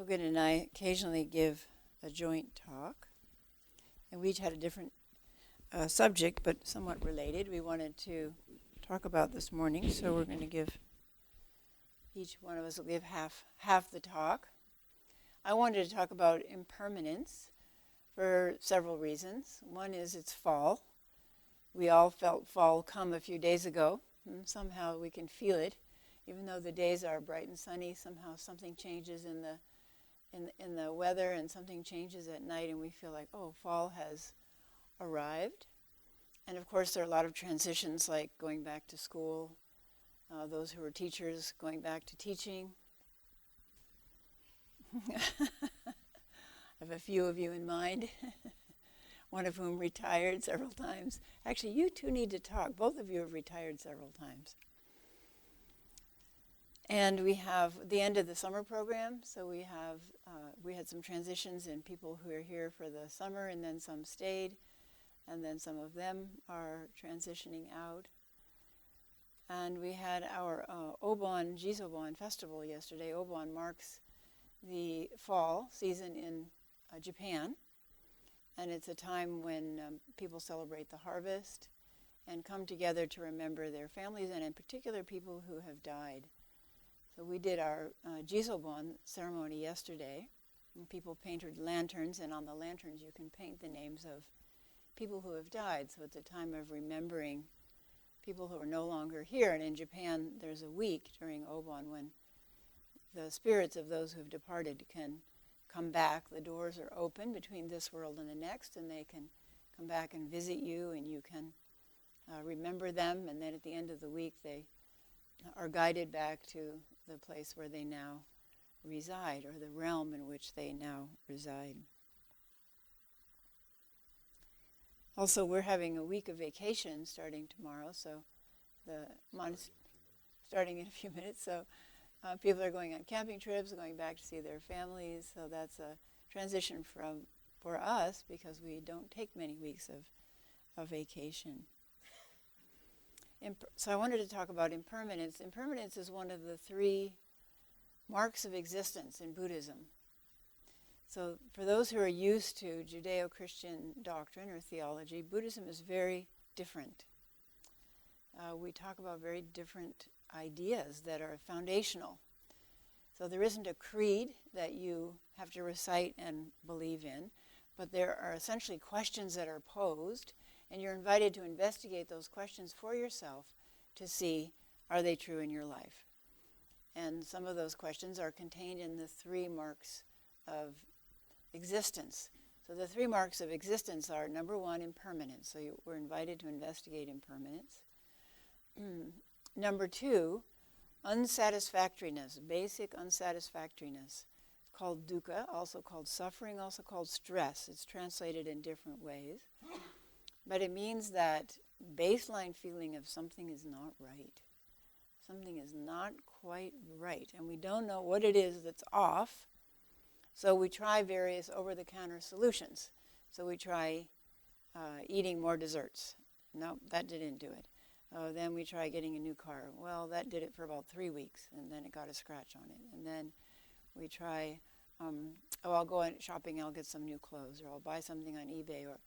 Hogen and I occasionally give a joint talk, and we each had a different subject, but somewhat related. We wanted to talk about this morning, so we're going to give, each one of us will give half the talk. I wanted to talk about impermanence for several reasons. One is it's fall. We all felt fall come a few days ago, and somehow we can feel it. Even though the days are bright and sunny, somehow something changes in the weather, and something changes at night, and we feel like, oh, fall has arrived. And of course, there are a lot of transitions, like going back to school, those who are teachers going back to teaching. I have a few of you in mind, one of whom retired several times. Actually, you two need to talk. Both of you have retired several times. And we have the end of the summer program, so we had some transitions in people who are here for the summer, and then some stayed, and then some of them are transitioning out. And we had our Jizobon festival yesterday. Obon marks the fall season in Japan, and it's a time when people celebrate the harvest and come together to remember their families, and in particular people who have died. So we did our Jizobon ceremony yesterday, and people painted lanterns, and on the lanterns you can paint the names of people who have died. So it's a time of remembering people who are no longer here. And in Japan, there's a week during Obon when the spirits of those who have departed can come back. The doors are open between this world and the next, and they can come back and visit you, and you can remember them. And then at the end of the week, they are guided back to the place where they now reside, or the realm in which they now reside. Also, we're having a week of vacation starting tomorrow, so starting in a few minutes, so people are going on camping trips, going back to see their families, so that's a transition for us, because we don't take many weeks of vacation. So I wanted to talk about impermanence. Impermanence is one of the three marks of existence in Buddhism. So for those who are used to Judeo-Christian doctrine or theology, Buddhism is very different. We talk about very different ideas that are foundational. So there isn't a creed that you have to recite and believe in, but there are essentially questions that are posed, and you're invited to investigate those questions for yourself to see, are they true in your life? And some of those questions are contained in the three marks of existence. So the three marks of existence are, number one, impermanence. So we're invited to investigate impermanence. Number two, unsatisfactoriness, basic unsatisfactoriness. It's called dukkha, also called suffering, also called stress. It's translated in different ways. But it means that baseline feeling of something is not right. Something is not quite right, and we don't know what it is that's off. So we try various over-the-counter solutions. So we try eating more desserts. No, that didn't do it. Then we try getting a new car. Well, that did it for about 3 weeks, and then it got a scratch on it. And then we try, I'll go out shopping, I'll get some new clothes, or I'll buy something on eBay. Or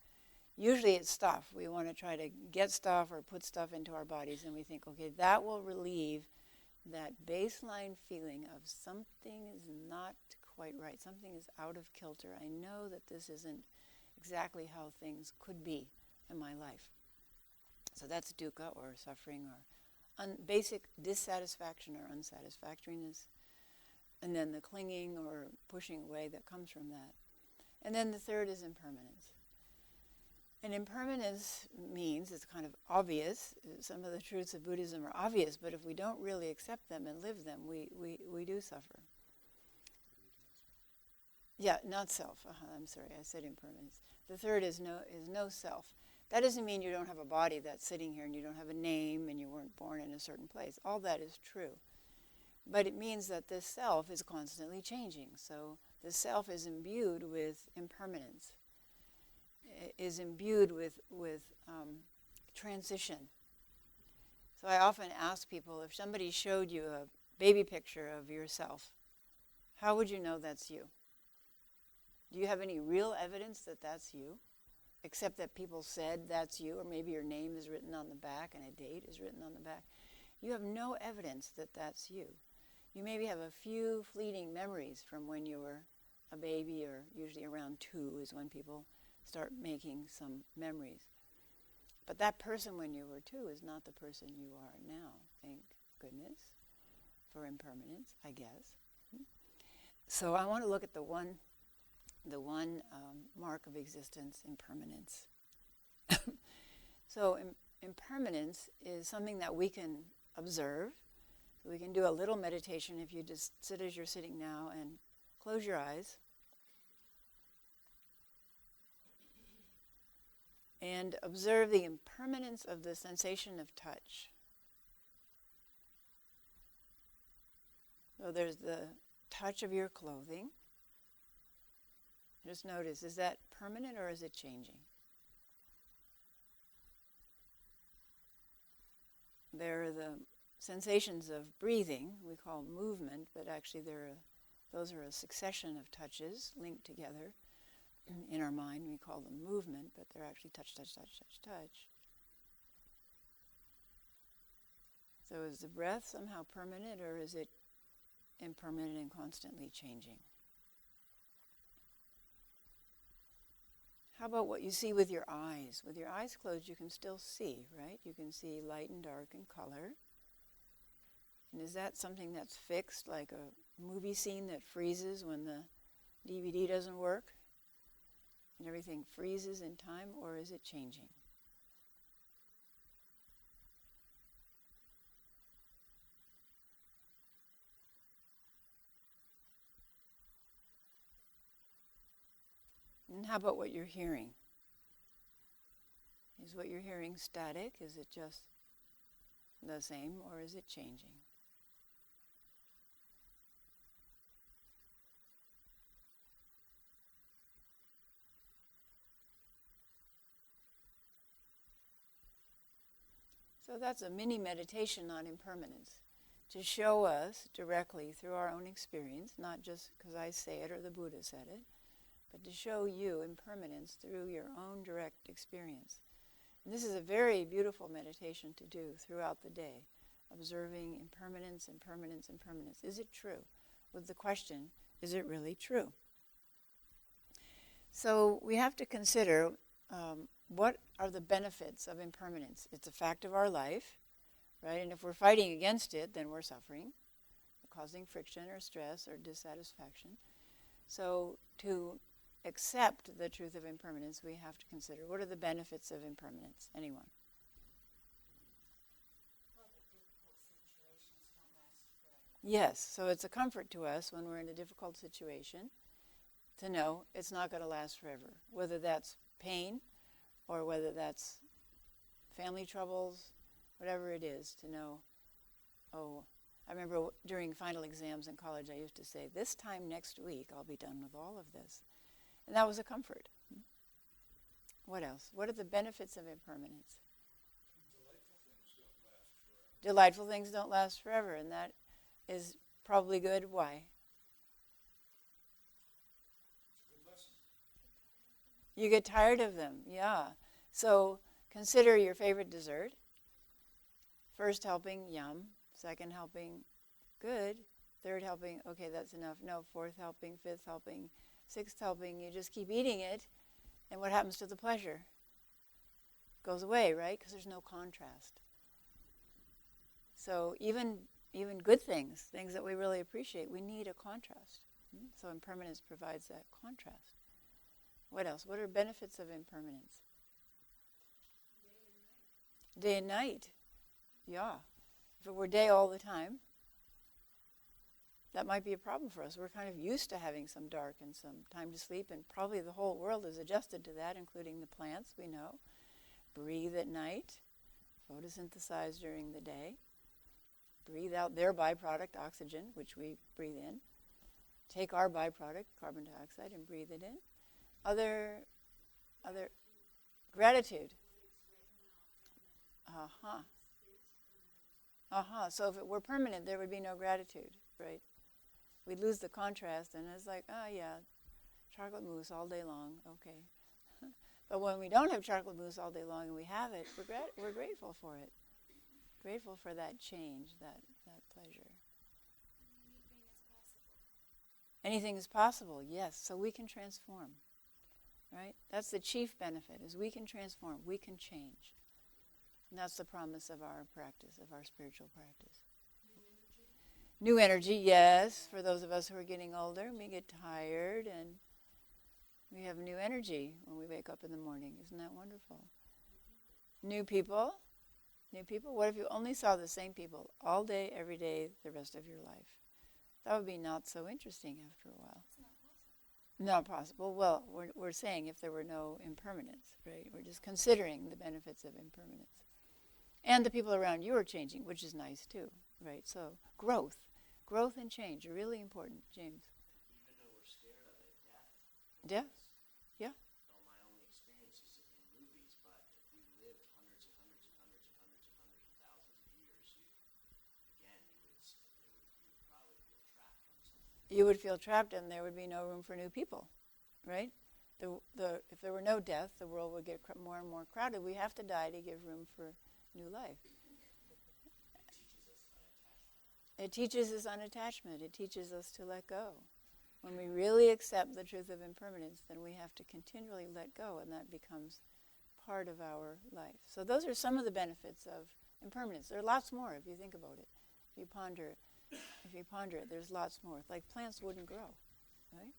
usually it's stuff. We want to try to get stuff or put stuff into our bodies, and we think, okay, that will relieve that baseline feeling of something is not quite right. Something is out of kilter. I know that this isn't exactly how things could be in my life. So that's dukkha, or suffering, or basic dissatisfaction or unsatisfactoriness. And then the clinging or pushing away that comes from that. And then the third is impermanence. And impermanence means, it's kind of obvious, some of the truths of Buddhism are obvious, but if we don't really accept them and live them, we do suffer. Yeah, not self. I'm sorry, I said impermanence. The third is no self. That doesn't mean you don't have a body that's sitting here and you don't have a name and you weren't born in a certain place. All that is true. But it means that this self is constantly changing. So the self is imbued with impermanence, is imbued with transition. So I often ask people, if somebody showed you a baby picture of yourself, How would you know that's you? Do you have any real evidence that that's you? Except that people said that's you, or maybe your name is written on the back and a date is written on the back. You have no evidence that that's you. You maybe have a few fleeting memories from when you were a baby, or usually around 2 is when people start making some memories. But that person when you were 2 is not the person you are now, thank goodness, for impermanence, I guess. So I want to look at the one mark of existence, impermanence. So impermanence is something that we can observe. We can do a little meditation if you just sit as you're sitting now and close your eyes. And observe the impermanence of the sensation of touch. So there's the touch of your clothing. Just notice, is that permanent or is it changing? There are the sensations of breathing, we call movement, but actually those are a succession of touches linked together. In our mind, we call them movement, but they're actually touch, touch, touch, touch, touch. So is the breath somehow permanent, or is it impermanent and constantly changing? How about what you see with your eyes? With your eyes closed, you can still see, right? You can see light and dark and color. And is that something that's fixed, like a movie scene that freezes when the DVD doesn't work? And everything freezes in time, or is it changing? And how about what you're hearing? Is what you're hearing static? Is it just the same, or is it changing? So that's a mini meditation on impermanence, to show us directly through our own experience, not just because I say it or the Buddha said it, but to show you impermanence through your own direct experience. And this is a very beautiful meditation to do throughout the day, observing impermanence, impermanence, impermanence. Is it true? With the question, is it really true? So we have to consider what are the benefits of impermanence. It's a fact of our life, right? And if we're fighting against it, then we're suffering, causing friction or stress or dissatisfaction. So to accept the truth of impermanence, we have to consider what are the benefits of impermanence. Anyone? Well, the difficult situations don't last forever. Yes, so it's a comfort to us when we're in a difficult situation to know it's not going to last forever, whether that's pain or whether that's family troubles, whatever it is, to know, I remember during final exams in college I used to say, this time next week I'll be done with all of this. And that was a comfort. What else? What are the benefits of impermanence? Delightful things don't last forever. Delightful things don't last forever, and that is probably good. Why? It's a good lesson. You get tired of them, yeah. So consider your favorite dessert. First helping, yum. Second helping, good. Third helping, okay, that's enough. No, fourth helping, fifth helping, sixth helping. You just keep eating it, and what happens to the pleasure? Goes away, right? Because there's no contrast. So even good things, things that we really appreciate, we need a contrast. So impermanence provides that contrast. What else? What are benefits of impermanence? Day and night. Yeah. If it were day all the time, that might be a problem for us. We're kind of used to having some dark and some time to sleep, and probably the whole world is adjusted to that, including the plants, we know. Breathe at night, photosynthesize during the day, breathe out their byproduct, oxygen, which we breathe in, take our byproduct, carbon dioxide, and breathe it in. Other gratitude. So if it were permanent, there would be no gratitude, right? we'd lose the contrast, and it's like, oh yeah, chocolate mousse all day long, okay. But when we don't have chocolate mousse all day long and we have it, we're grateful for it. Grateful for that change, that pleasure. Anything is possible, yes. So we can transform, right? That's the chief benefit, is we can transform, we can change. And that's the promise of our practice, of our spiritual practice. New energy, yes. For those of us who are getting older, we get tired and we have new energy when we wake up in the morning. Isn't that wonderful? New people. New people. What if you only saw the same people all day, every day, the rest of your life? That would be not so interesting after a while. It's not possible. Not possible. Well, we're saying if there were no impermanence, right? We're just considering the benefits of impermanence. And the people around you are changing, which is nice too, right? So growth and change are really important, James. Even though we're scared of it, Yeah. Yeah. You know, my only experience is in movies, but if we lived hundreds and hundreds and hundreds and hundreds and hundreds and thousands of years, you would probably feel trapped on something. You would feel trapped, and there would be no room for new people, right? If there were no death, the world would get more and more crowded. We have to die to give room for new life. It teaches us unattachment. It teaches us to let go. When we really accept the truth of impermanence, then we have to continually let go, and that becomes part of our life. So those are some of the benefits of impermanence. There are lots more if you think about it. If you ponder it, there's lots more. Like plants wouldn't grow, right?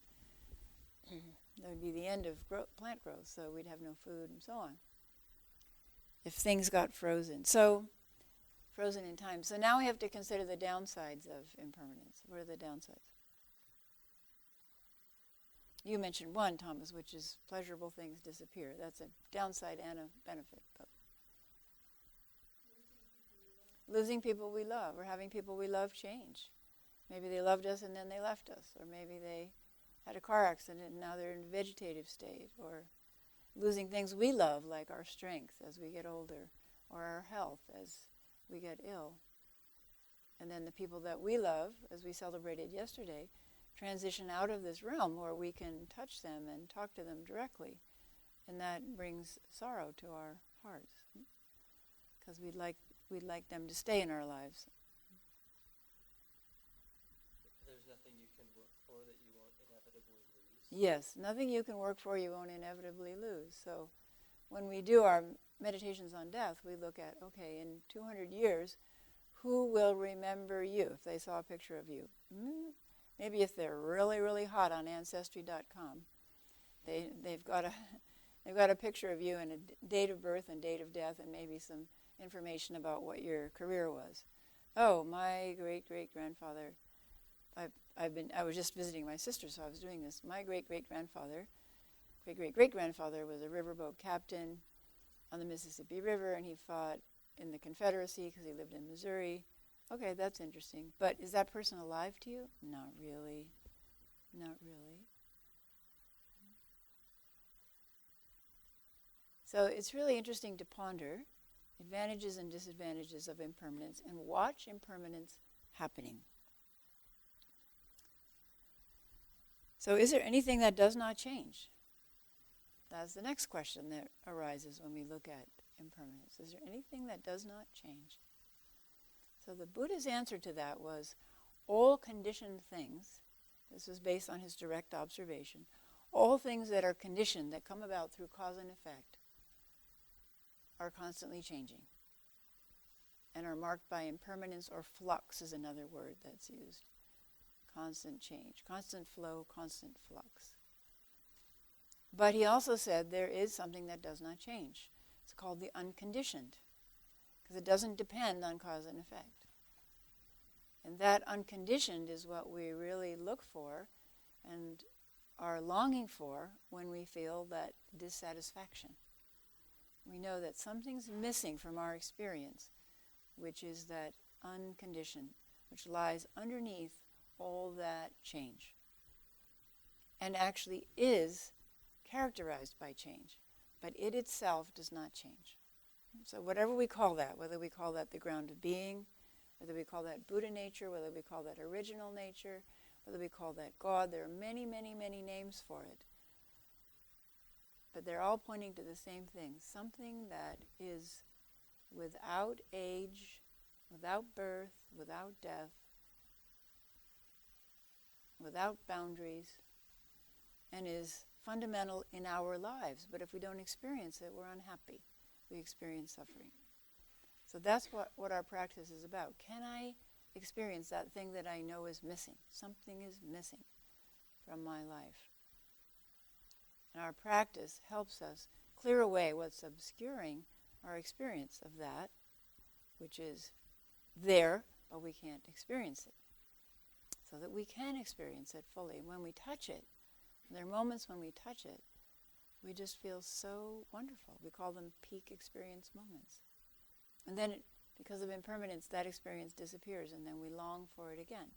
That would be the end of plant growth, so we'd have no food and so on. If things got frozen. So, frozen in time. So now we have to consider the downsides of impermanence. What are the downsides? You mentioned one, Thomas, which is pleasurable things disappear. That's a downside and a benefit. But losing people we love, or having people we love change. Maybe they loved us and then they left us, or maybe they had a car accident and now they're in a vegetative state, or losing things we love, like our strength as we get older, or our health as we get ill. And then the people that we love, as we celebrated yesterday, transition out of this realm where we can touch them and talk to them directly. And that brings sorrow to our hearts, because we'd like them to stay in our lives. There's nothing you can work for that you won't inevitably lose. Yes, nothing you can work for you won't inevitably lose. So when we do our meditations on death, we look at, okay, in 200 years, who will remember you if they saw a picture of you? Maybe if they're really, really hot on Ancestry.com, they've got a picture of you and a date of birth and date of death and maybe some information about what your career was. Oh, my great-great-grandfather. I was just visiting my sister, so I was doing this. My great-great-grandfather was a riverboat captain on the Mississippi River, and he fought in the Confederacy because he lived in Missouri. Okay, that's interesting. But is that person alive to you? Not really. Not really. So it's really interesting to ponder advantages and disadvantages of impermanence and watch impermanence happening. So is there anything that does not change? That's the next question that arises when we look at impermanence. Is there anything that does not change? So the Buddha's answer to that was, all conditioned things, this was based on his direct observation, all things that are conditioned, that come about through cause and effect, are constantly changing and are marked by impermanence, or flux is another word that's used. Constant change, constant flow, constant flux. But he also said there is something that does not change. It's called the unconditioned, because it doesn't depend on cause and effect. And that unconditioned is what we really look for and are longing for when we feel that dissatisfaction. We know that something's missing from our experience, which is that unconditioned, which lies underneath all that change, and actually is characterized by change, but it itself does not change. So whatever we call that, whether we call that the ground of being, whether we call that Buddha nature, whether we call that original nature, whether we call that God. There are many, many, many names for it. But they're all pointing to the same thing, something that is without age, without birth, without death, without boundaries, and is fundamental in our lives. But if we don't experience it, we're unhappy. We experience suffering. So that's what our practice is about. Can I experience that thing that I know is missing? Something is missing from my life. And our practice helps us clear away what's obscuring our experience of that, which is there, but we can't experience it. So that we can experience it fully. When we touch it, there are moments when we touch it, we just feel so wonderful. We call them peak experience moments. And then, because of impermanence, that experience disappears, and then we long for it again.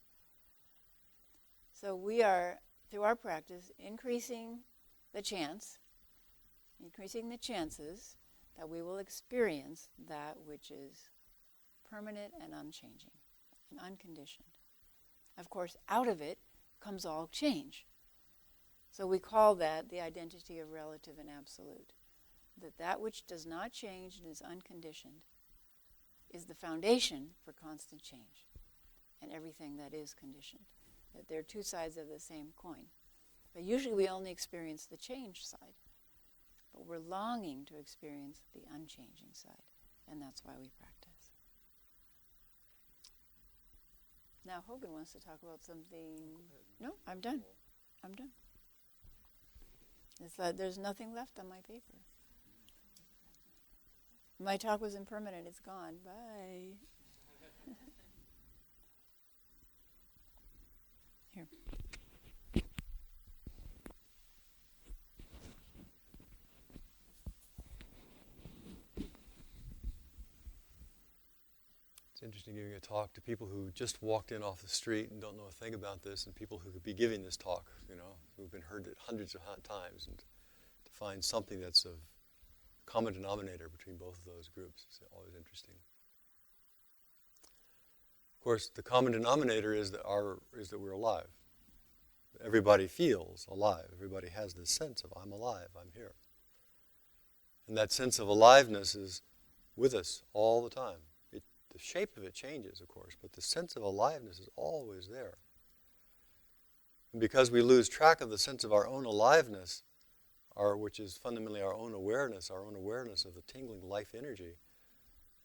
So we are, through our practice, increasing the chances that we will experience that which is permanent and unchanging and unconditioned. Of course, out of it comes all change. So we call that the identity of relative and absolute. That which does not change and is unconditioned is the foundation for constant change and everything that is conditioned. That they're two sides of the same coin. But usually we only experience the change side. But we're longing to experience the unchanging side. And that's why we practice. Now Hogen wants to talk about something. No, I'm done. I'm done. It's like there's nothing left on my paper. My talk was impermanent. It's gone. Bye. Here. It's interesting giving a talk to people who just walked in off the street and don't know a thing about this, and people who could be giving this talk, who've been heard it hundreds of times, and to find something that's a common denominator between both of those groups is always interesting. Of course, the common denominator is that we're alive. Everybody feels alive. Everybody has this sense of I'm alive, I'm here. And that sense of aliveness is with us all the time. The shape of it changes, of course, but the sense of aliveness is always there. And because we lose track of the sense of our own aliveness, which is fundamentally our own awareness of the tingling life energy,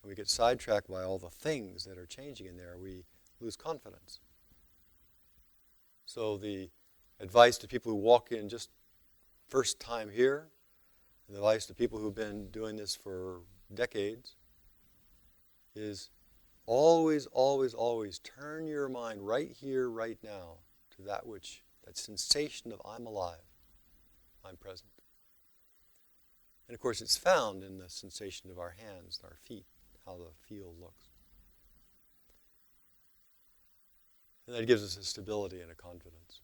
and we get sidetracked by all the things that are changing in there, we lose confidence. So the advice to people who walk in just first time here, and the advice to people who've been doing this for decades, is always, always, always turn your mind right here, right now, to that sensation of I'm alive, I'm present. And of course it's found in the sensation of our hands, our feet, how the field looks. And that gives us a stability and a confidence.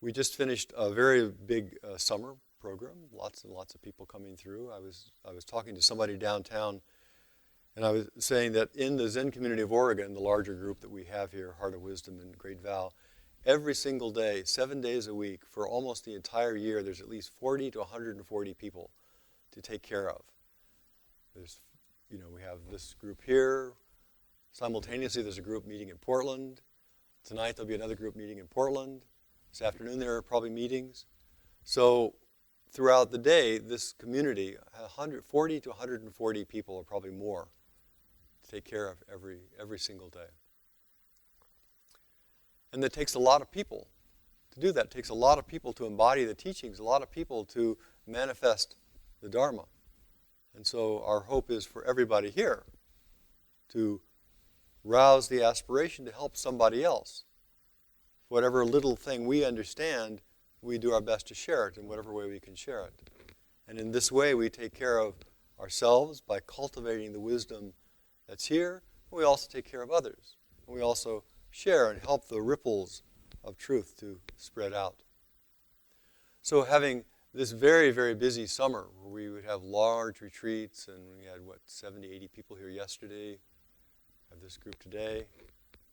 We just finished a very big summer program, lots and lots of people coming through. I was talking to somebody downtown, and I was saying that in the Zen community of Oregon, the larger group that we have here, Heart of Wisdom and Great Vow, every single day, 7 days a week, for almost the entire year, there's at least 40 to 140 people to take care of. We have this group here. Simultaneously, there's a group meeting in Portland. Tonight, there'll be another group meeting in Portland. This afternoon, there are probably meetings. So throughout the day, this community, 40 to 140 people or probably more to take care of every single day. And that takes a lot of people to do that. It takes a lot of people to embody the teachings, a lot of people to manifest the Dharma. And so our hope is for everybody here to rouse the aspiration to help somebody else. Whatever little thing we understand, we do our best to share it in whatever way we can share it. And in this way, we take care of ourselves by cultivating the wisdom that's here. We also take care of others. And we also share and help the ripples of truth to spread out. So having this very, very busy summer where we would have large retreats, and we had, 70, 80 people here yesterday, have this group today,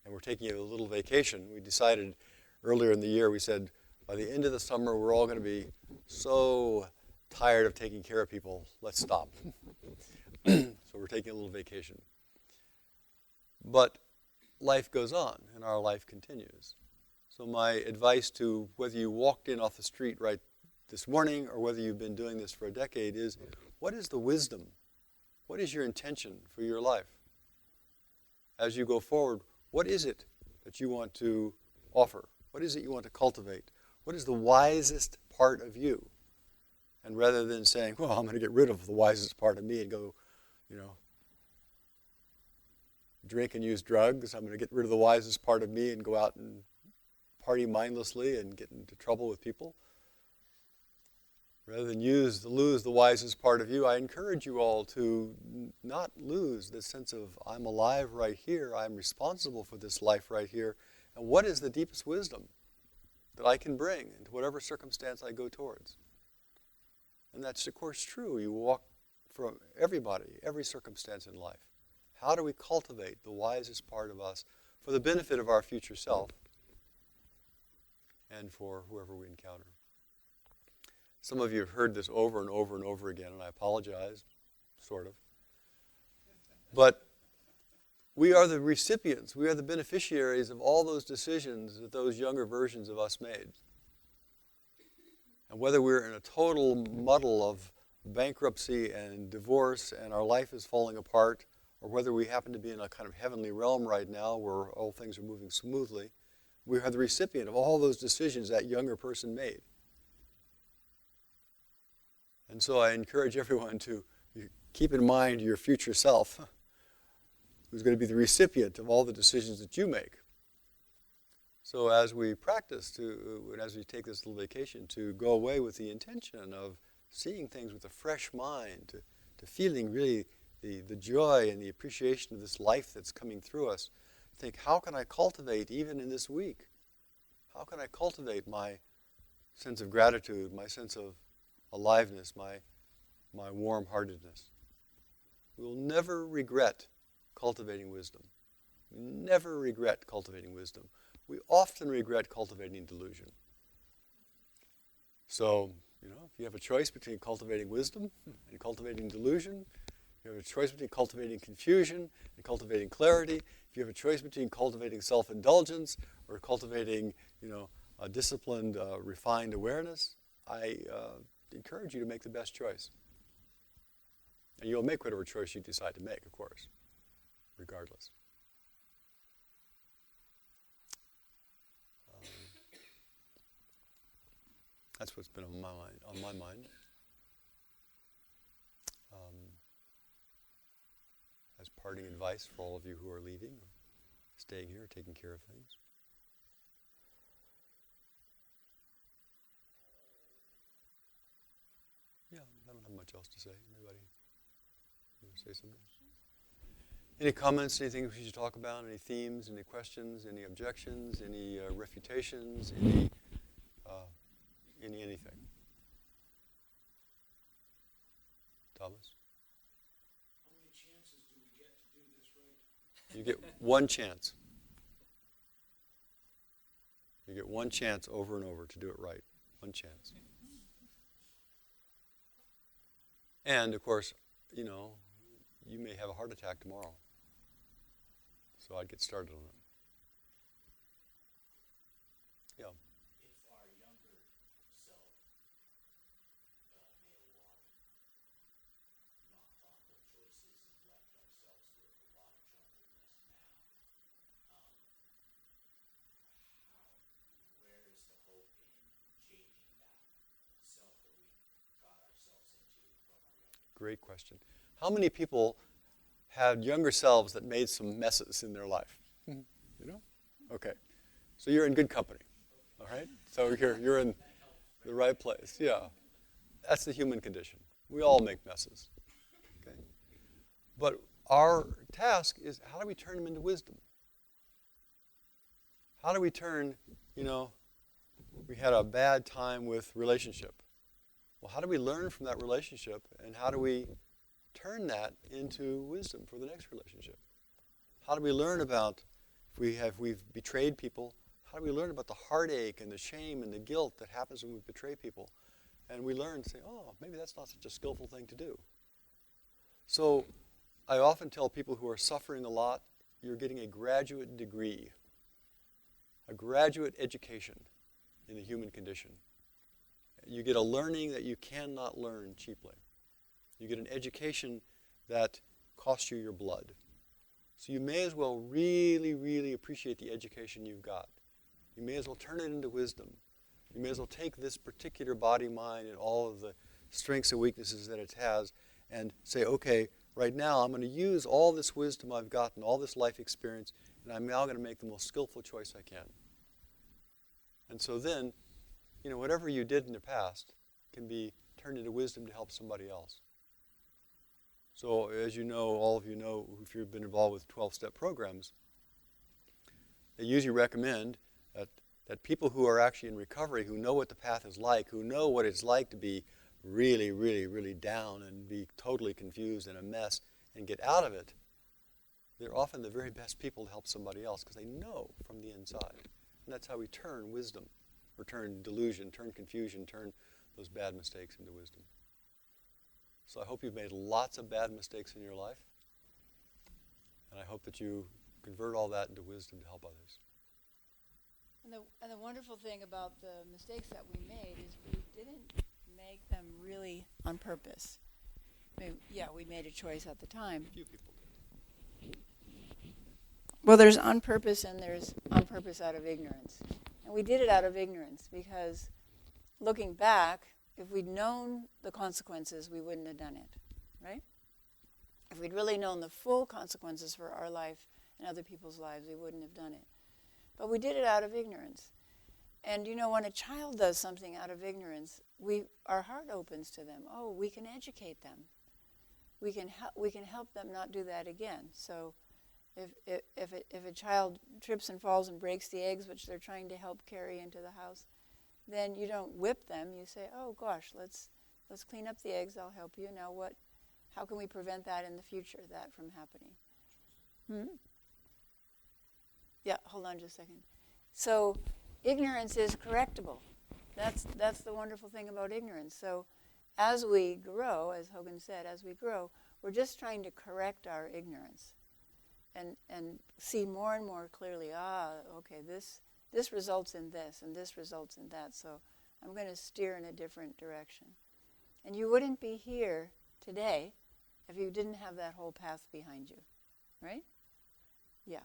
and we're taking a little vacation. We decided earlier in the year, we said, by the end of the summer, we're all going to be so tired of taking care of people. Let's stop. So we're taking a little vacation. But life goes on, and our life continues. So my advice to whether you walked in off the street right this morning or whether you've been doing this for a decade is, what is the wisdom? What is your intention for your life? As you go forward, what is it that you want to offer? What is it you want to cultivate? What is the wisest part of you? And rather than saying, well, I'm going to get rid of the wisest part of me and go, drink and use drugs, I'm going to get rid of the wisest part of me and go out and party mindlessly and get into trouble with people. Rather than lose the wisest part of you, I encourage you all to not lose this sense of, I'm alive right here, I'm responsible for this life right here, and what is the deepest wisdom that I can bring into whatever circumstance I go towards? And that's, of course, true. You walk from everybody, every circumstance in life. How do we cultivate the wisest part of us for the benefit of our future self and for whoever we encounter? Some of you have heard this over and over and over again, and I apologize, sort of. But we are the recipients, we are the beneficiaries of all those decisions that those younger versions of us made. And whether we're in a total muddle of bankruptcy and divorce and our life is falling apart, or whether we happen to be in a kind of heavenly realm right now where all things are moving smoothly, we are the recipient of all those decisions that younger person made. And so I encourage everyone to keep in mind your future self, who's going to be the recipient of all the decisions that you make. So as we practice, and as we take this little vacation, to go away with the intention of seeing things with a fresh mind, to feeling really the joy and the appreciation of this life that's coming through us. Think, how can I cultivate even in this week? How can I cultivate my sense of gratitude, my sense of aliveness, my warm-heartedness? We will never regret cultivating wisdom. We never regret cultivating wisdom. We often regret cultivating delusion. So, if you have a choice between cultivating wisdom and cultivating delusion, if you have a choice between cultivating confusion and cultivating clarity, if you have a choice between cultivating self-indulgence or cultivating, a disciplined, refined awareness, I encourage you to make the best choice. And you'll make whatever choice you decide to make, of course, regardless. That's what's been on my mind. As parting advice for all of you who are leaving, or staying here, taking care of things. Yeah, I don't have much else to say. Anybody want to say something? Any comments, anything we should talk about, any themes, any questions, any objections, any refutations, any anything? Thomas? How many chances do we get to do this right? You get one chance. You get one chance over and over to do it right. One chance. And, of course, you may have a heart attack tomorrow. So I'd get started on it. Yeah. If our younger self made a lot of not thoughtful choices and left ourselves with a lot of drunkenness now, where is the hope in changing that self that we got ourselves into from our younger? Great question. How many people had younger selves that made some messes in their life? Okay. So you're in good company. All right? So you're in the right place. Yeah. That's the human condition. We all make messes. Okay? But our task is, how do we turn them into wisdom? How do we turn, we had a bad time with relationship. Well, how do we learn from that relationship, and how do we turn that into wisdom for the next relationship? How do we learn about, If we've betrayed people, how do we learn about the heartache and the shame and the guilt that happens when we betray people? And we learn to say, oh, maybe that's not such a skillful thing to do. So I often tell people who are suffering a lot, you're getting a graduate degree, a graduate education in the human condition. You get a learning that you cannot learn cheaply. You get an education that costs you your blood. So you may as well really, really appreciate the education you've got. You may as well turn it into wisdom. You may as well take this particular body, mind, and all of the strengths and weaknesses that it has and say, okay, right now I'm going to use all this wisdom I've gotten, all this life experience, and I'm now going to make the most skillful choice I can. And so then, whatever you did in the past can be turned into wisdom to help somebody else. So as you know, all of you know, if you've been involved with 12-step programs, they usually recommend that people who are actually in recovery, who know what the path is like, who know what it's like to be really, really, really down and be totally confused and a mess and get out of it, they're often the very best people to help somebody else because they know from the inside. And that's how we turn wisdom, or turn delusion, turn confusion, turn those bad mistakes into wisdom. So I hope you've made lots of bad mistakes in your life. And I hope that you convert all that into wisdom to help others. And the wonderful thing about the mistakes that we made is we didn't make them really on purpose. We made a choice at the time. A few people did. Well, there's on purpose and there's on purpose out of ignorance. And we did it out of ignorance because looking back, if we'd known the consequences, we wouldn't have done it, right? If we'd really known the full consequences for our life and other people's lives, we wouldn't have done it. But we did it out of ignorance. And when a child does something out of ignorance, our heart opens to them. Oh, we can educate them. We can help them not do that again. So if a child trips and falls and breaks the eggs, which they're trying to help carry into the house, then you don't whip them. You say, oh gosh, let's clean up the eggs. I'll help you. Now how can we prevent that in the future, that from happening? Yeah, hold on just a second. So ignorance is correctable. That's the wonderful thing about ignorance. So as we grow, as Hogen said, we're just trying to correct our ignorance and see more and more clearly, okay, this results in this and this results in that, so I'm going to steer in a different direction. And you wouldn't be here today if you didn't have that whole path behind you, right? Yeah.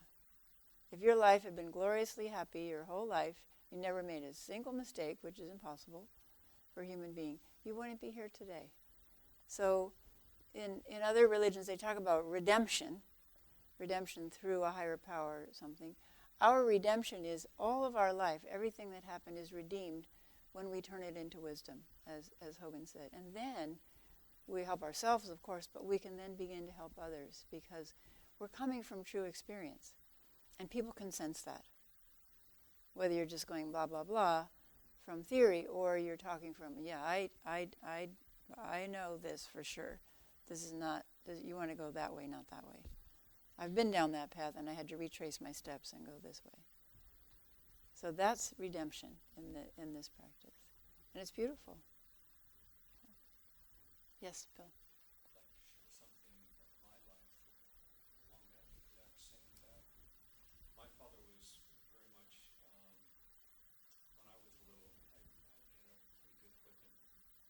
If your life had been gloriously happy your whole life, you never made a single mistake, which is impossible for a human being, you wouldn't be here today. So in other religions, they talk about redemption through a higher power or something. Our redemption is all of our life, everything that happened is redeemed when we turn it into wisdom, as Hogen said. And then we help ourselves, of course, but we can then begin to help others because we're coming from true experience. And people can sense that. Whether you're just going blah, blah, blah from theory or you're talking from, I know this for sure. You want to go that way, not that way. I've been down that path and I had to retrace my steps and go this way. So that's redemption in this practice. And it's beautiful. Yes, Bill. I'd like to share something of my life along that exact same path. My father was very much, when I was little, I had a pretty good whipping.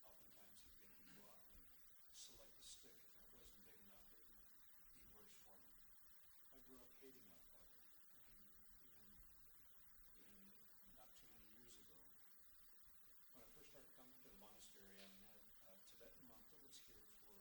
Oftentimes he'd get me to go out and select a stick. If it wasn't big enough, it would be worse for me. I grew up hating my father. Even not too many years ago. When I first started coming to the monastery, I met a Tibetan monk that was here for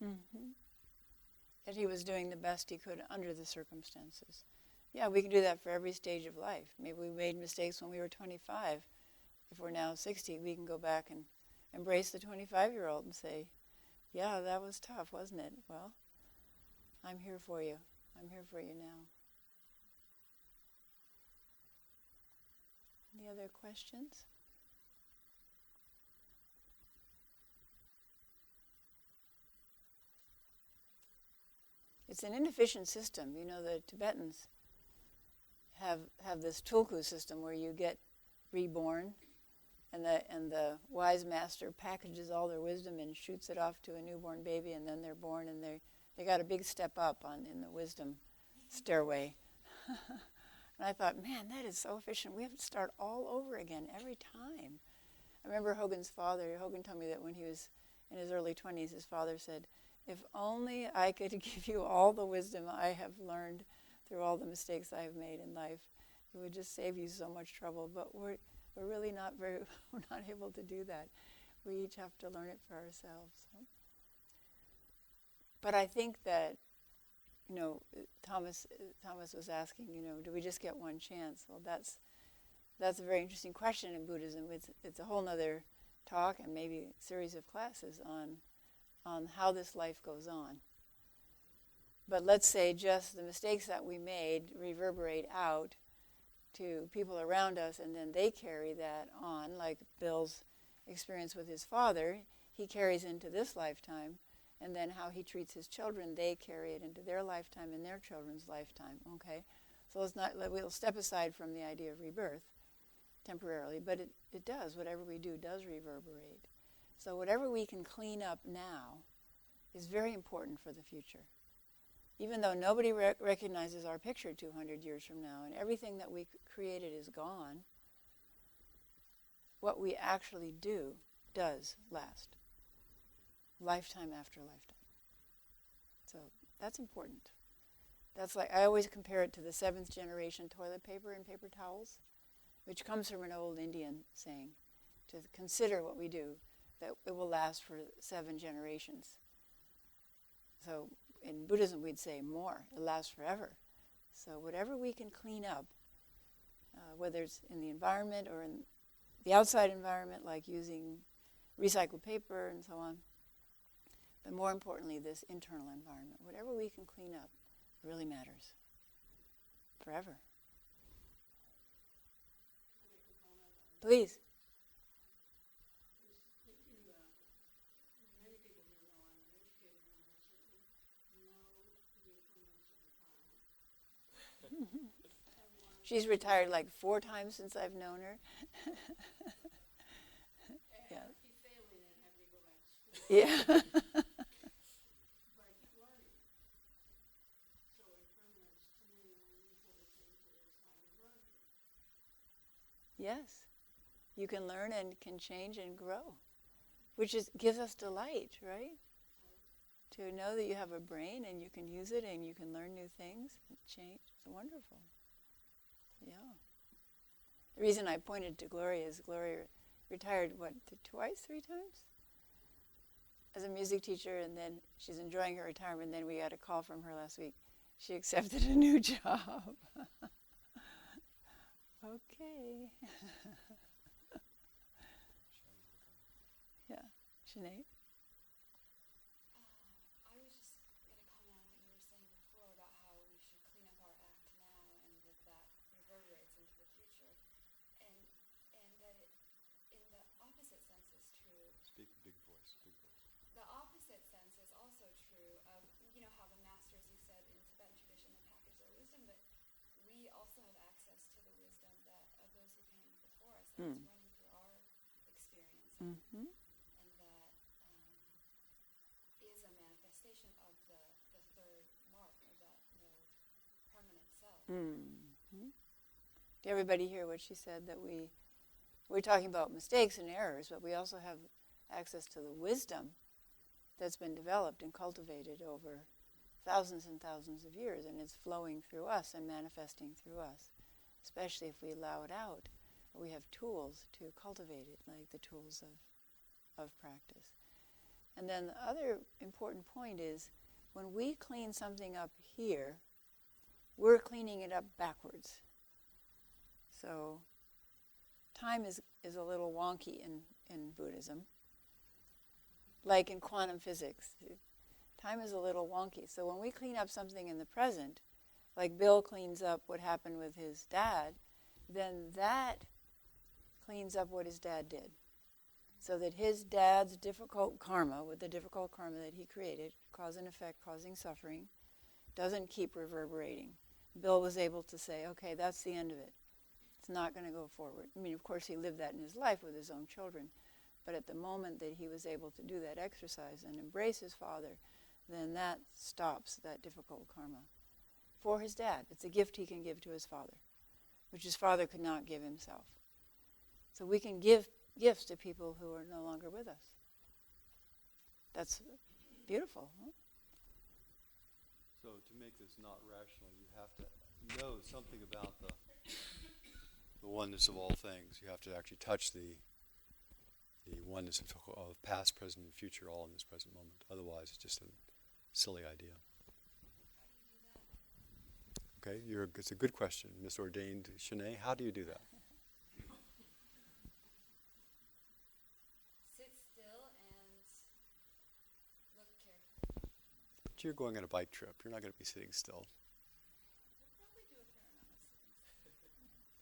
Mm-hmm. That he was doing the best he could under the circumstances. Yeah, we can do that for every stage of life. Maybe we made mistakes when we were 25. If we're now 60, we can go back and embrace the 25-year-old and say, yeah, that was tough, wasn't it? Well, I'm here for you. I'm here for you now. Any other questions? It's an inefficient system. You know, the Tibetans have this tulku system where you get reborn, and the wise master packages all their wisdom and shoots it off to a newborn baby, and then they're born, and they got a big step up in the wisdom stairway. And I thought, man, that is so efficient. We have to start all over again every time. I remember Hogen's father. Hogen told me that when he was in his early 20s, his father said, if only I could give you all the wisdom I have learned through all the mistakes I have made in life, it would just save you so much trouble. But we're really we're not able to do that. We each have to learn it for ourselves. So. But I think that, Thomas was asking, do we just get one chance? Well, that's a very interesting question in Buddhism. It's a whole other talk and maybe a series of classes on how this life goes on. But let's say just the mistakes that we made reverberate out to people around us, and then they carry that on, like Bill's experience with his father. He carries into this lifetime, and then how he treats his children, they carry it into their lifetime and their children's lifetime, okay? So we'll step aside from the idea of rebirth temporarily, but it does. Whatever we do does reverberate. So whatever we can clean up now is very important for the future. Even though nobody recognizes our picture 200 years from now and everything that we created is gone, what we actually do does last. Lifetime after lifetime. So that's important. That's like, I always compare it to the 7th generation toilet paper and paper towels, which comes from an old Indian saying, to consider what we do, that it will last for 7 generations. So in Buddhism we'd say more, it lasts forever. So whatever we can clean up, whether it's in the environment or in the outside environment, like using recycled paper and so on, but more importantly, this internal environment, whatever we can clean up really matters. Forever. Please. She's retired like 4 times since I've known her. Yeah. Keep failing and having to go back to school. Yeah. But I keep learning. So impermanence to me, one of the important things is I'm learning. Yes. You can learn and can change and grow, which gives us delight, right? To know that you have a brain and you can use it and you can learn new things and change. It's wonderful. Yeah. The reason I pointed to Gloria is Gloria retired, twice, 3 times? As a music teacher, and then she's enjoying her retirement, and then we got a call from her last week. She accepted a new job. Okay. Yeah. Sinead? I was just going to comment on what you were saying before about how we should clean up our act now and that reverberates into the future. And that in the opposite sense is true. Speak big voice, big voice. The opposite sense is also true of, how the masters, you said, in Tibetan tradition, they package their wisdom, but we also have access to the wisdom of those who came before us, and it's running through our experience. Mm-hmm. And that is a manifestation of the third mark, or that no permanent self. Mm-hmm. Did everybody hear what she said? That we're talking about mistakes and errors, but we also have access to the wisdom that's been developed and cultivated over thousands and thousands of years, and it's flowing through us and manifesting through us, especially if we allow it out. We have tools to cultivate it, like the tools of practice. And then the other important point is, when we clean something up here, we're cleaning it up backwards. So time is a little wonky in Buddhism, like in quantum physics. Time is a little wonky. So when we clean up something in the present, like Bill cleans up what happened with his dad, then that cleans up what his dad did. So that his dad's difficult karma, with the difficult karma that he created, cause and effect, causing suffering, doesn't keep reverberating. Bill was able to say, okay, that's the end of it. It's not going to go forward. I mean, of course, he lived that in his life with his own children. But at the moment that he was able to do that exercise and embrace his father, then that stops that difficult karma for his dad. It's a gift he can give to his father, which his father could not give himself. So we can give gifts to people who are no longer with us. That's beautiful. Huh? So to make this not rational, you have to know something about the oneness of all things. You have to actually touch the oneness of past, present, and future all in this present moment. Otherwise, it's just a silly idea. Okay, it's a good question, Miss Ordained Shanae. How do you do that? Sit still and look carefully. But you're going on a bike trip. You're not going to be sitting still. We'll probably do a fair amount of sitting still.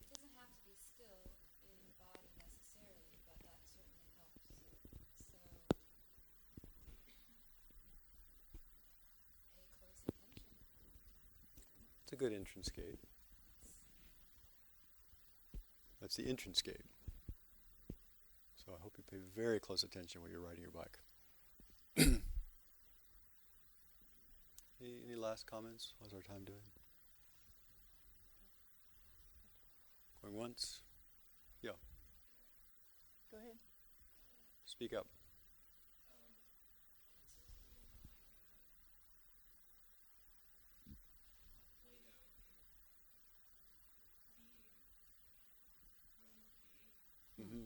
It doesn't have to be still in the body necessarily, but that certainly helps. So pay close attention. It's a good entrance gate. That's the entrance gate. So I hope you pay very close attention when you're riding your bike. Any last comments? How's our time doing? Going once? Yeah. Go ahead. Speak up.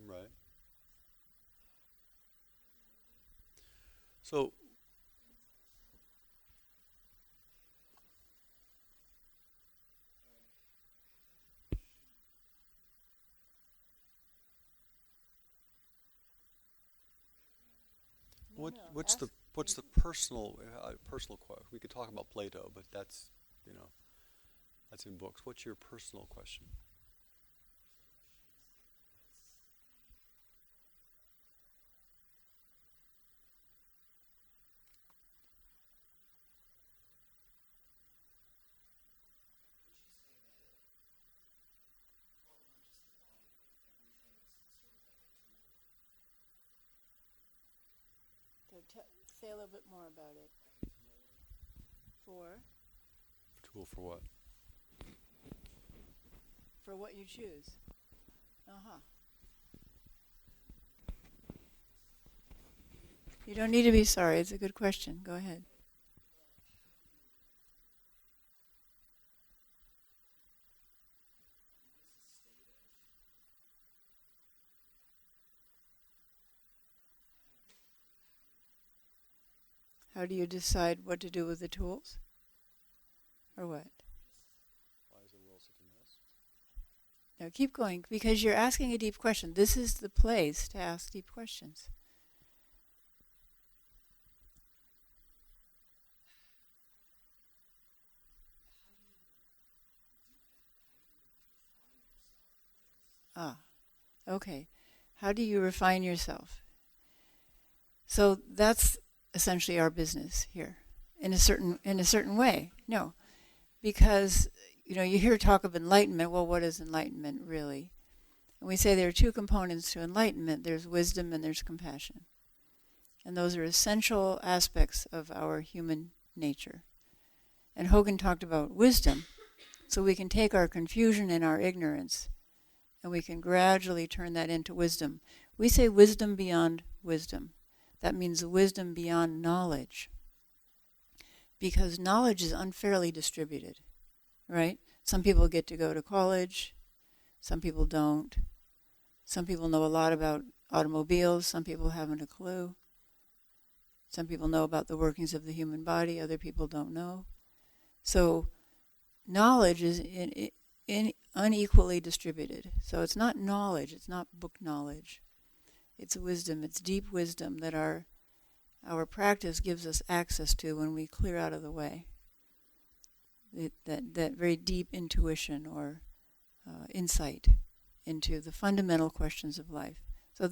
Right. So, what's the personal we could talk about Plato, but that's in books. What's your personal question? Say a little bit more about it. Tool for what? For what you choose. Uh-huh. You don't need to be sorry. It's a good question. Go ahead. How do you decide what to do with the tools? Or what? Why is the world such a mess? No, keep going, because you're asking a deep question. This is the place to ask deep questions. Okay. How do you refine yourself? So that's essentially our business here, in a certain way. No, because you hear talk of enlightenment. Well, what is enlightenment really? And we say there are two components to enlightenment. There's wisdom and there's compassion, and those are essential aspects of our human nature. And Hogen talked about wisdom, so we can take our confusion and our ignorance, and we can gradually turn that into wisdom. We say wisdom beyond wisdom. That means wisdom beyond knowledge. Because knowledge is unfairly distributed, right? Some people get to go to college, some people don't. Some people know a lot about automobiles, some people haven't a clue. Some people know about the workings of the human body, other people don't know. So knowledge is unequally distributed. So it's not knowledge, it's not book knowledge. It's wisdom, it's deep wisdom that our practice gives us access to when we clear out of the way. That very deep intuition or insight into the fundamental questions of life. So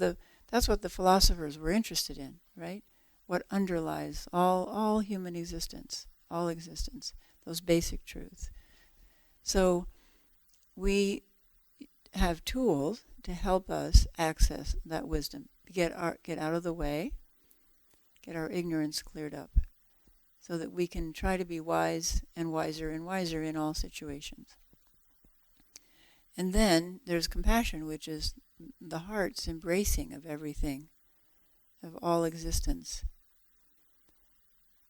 that's what the philosophers were interested in, right? What underlies all human existence, all existence, those basic truths. So we have tools to help us access that wisdom, get out of the way, get our ignorance cleared up, so that we can try to be wise and wiser in all situations. And then there's compassion, which is the heart's embracing of everything, of all existence,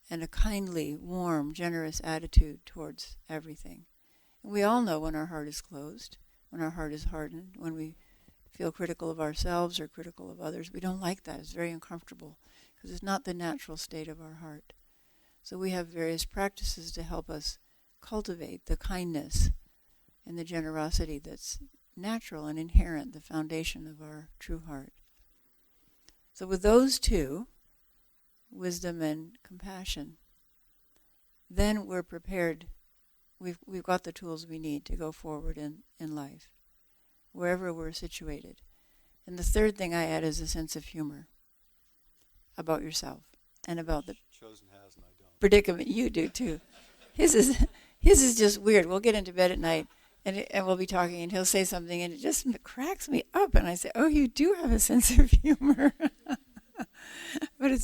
and a kindly, warm, generous attitude towards everything. And we all know when our heart is closed, when our heart is hardened, when we feel critical of ourselves or critical of others. We don't like that. It's very uncomfortable because it's not the natural state of our heart. So we have various practices to help us cultivate the kindness and the generosity that's natural and inherent, the foundation of our true heart. So with those two, wisdom and compassion, then we're prepared. We've got the tools we need to go forward in life, wherever we're situated. And the third thing I add is a sense of humor about yourself and about the Chozen has and I don't. predicament you do too. His is just weird. We'll get into bed at night and we'll be talking and he'll say something and it just cracks me up and I say, oh, you do have a sense of humor. But it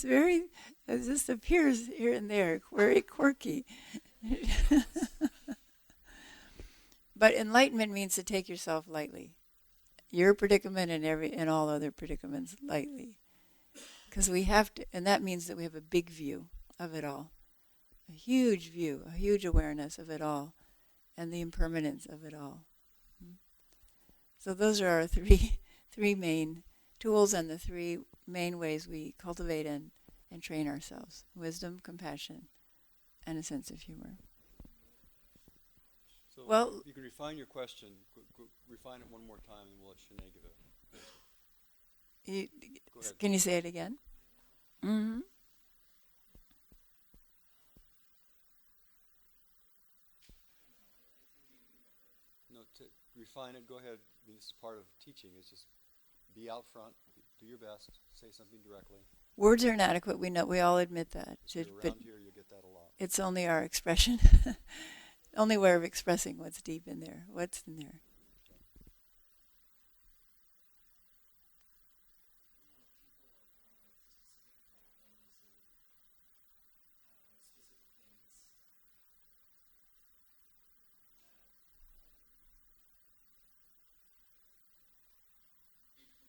just appears here and there, very quirky. But enlightenment means to take yourself lightly. Your predicament and all other predicaments lightly. Because we have to, and that means that we have a big view of it all. A huge view, a huge awareness of it all, and the impermanence of it all. So those are our three main tools and the three main ways we cultivate and train ourselves. Wisdom, compassion, and a sense of humor. So Well, you can refine your question, refine it one more time, and we'll let Shanae give it. Go ahead. Can you say it again? Mm-hmm. No, to refine it, go ahead. I mean, this is part of teaching, is just be out front, do your best, say something directly. Words are inadequate. We know. We all admit that. If you're But around here, you'll get that a lot. it's only our expression, only way of expressing what's deep in there. What's in there?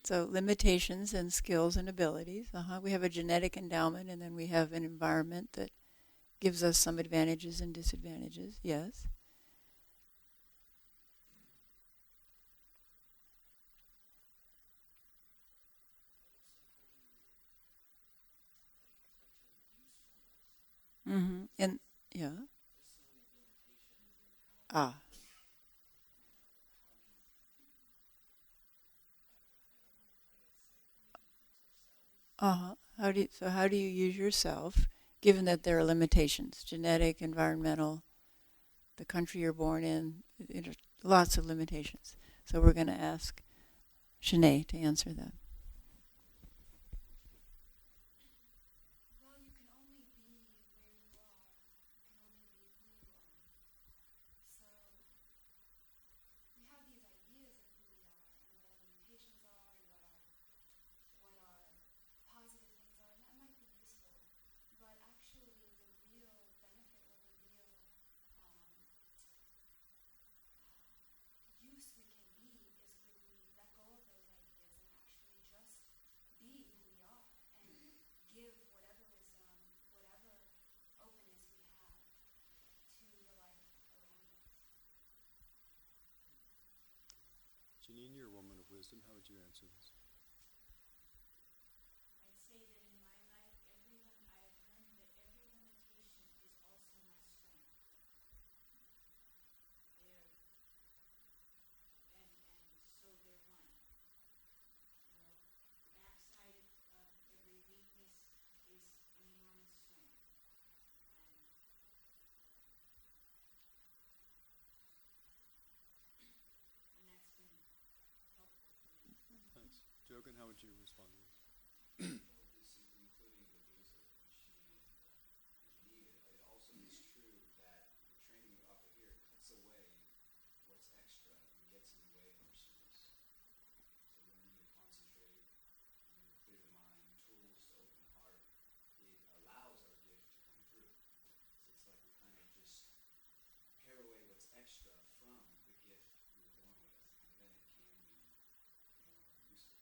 So limitations and skills and abilities. We have a genetic endowment, and then we have an environment that gives us some advantages and disadvantages. Yes. Mm-hmm. And yeah. Ah. Uh-huh. How do you use yourself, given that there are limitations, genetic, environmental, the country you're born in, lots of limitations. So we're going to ask Shanae to answer that. Well, you can only be where you are. You can only be who you are. So we have these ideas of who we are and what our limitations are and what our positive things are, and that might be useful. But actually, the real benefit or the real use we can be is when we let go of those ideas and actually just be who we are and give whatever wisdom, whatever openness we have to the life around us. Janine, you're a woman of wisdom. How would you answer this? I'd say that in my life, everyone I have Hogen, how would you respond to this? Well, this is including the Bays-Roshi and Geneva. It also is true that the training of upper here cuts away what's extra and gets in the way of our service. So learning to concentrate, learning to clear the mind, tools to open the heart, it allows our gift to come through. So it's like we kind of just pare away what's extra from the gift we were born with, and then it can be, useful.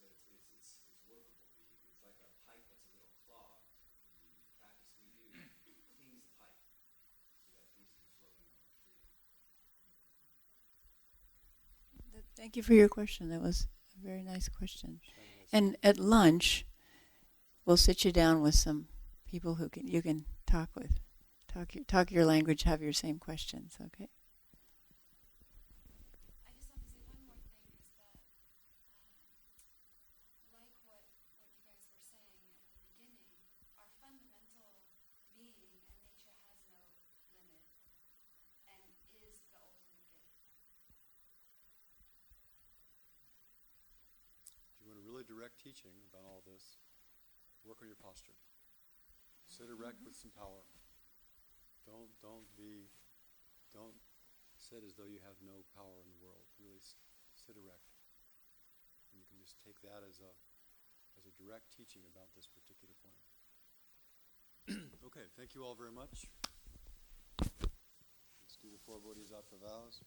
So it's workable. It's like a pipe that's a little clogged. The practice we do cleans the pipe so that things can flow more freely. Thank you for your question. That was a very nice question. And at lunch, we'll sit you down with some people who you can talk with. Talk your language, have your same questions, okay? I just want to say one more thing is that, like what you guys were saying at the beginning, our fundamental being and nature has no limit and is the ultimate gift. If you want a really direct teaching about all this, work on your posture. Sit erect with some power. Don't sit as though you have no power in the world. Really sit erect. And you can just take that as a direct teaching about this particular point. Okay, thank you all very much. Let's do the 4 Bodhisattvas vows.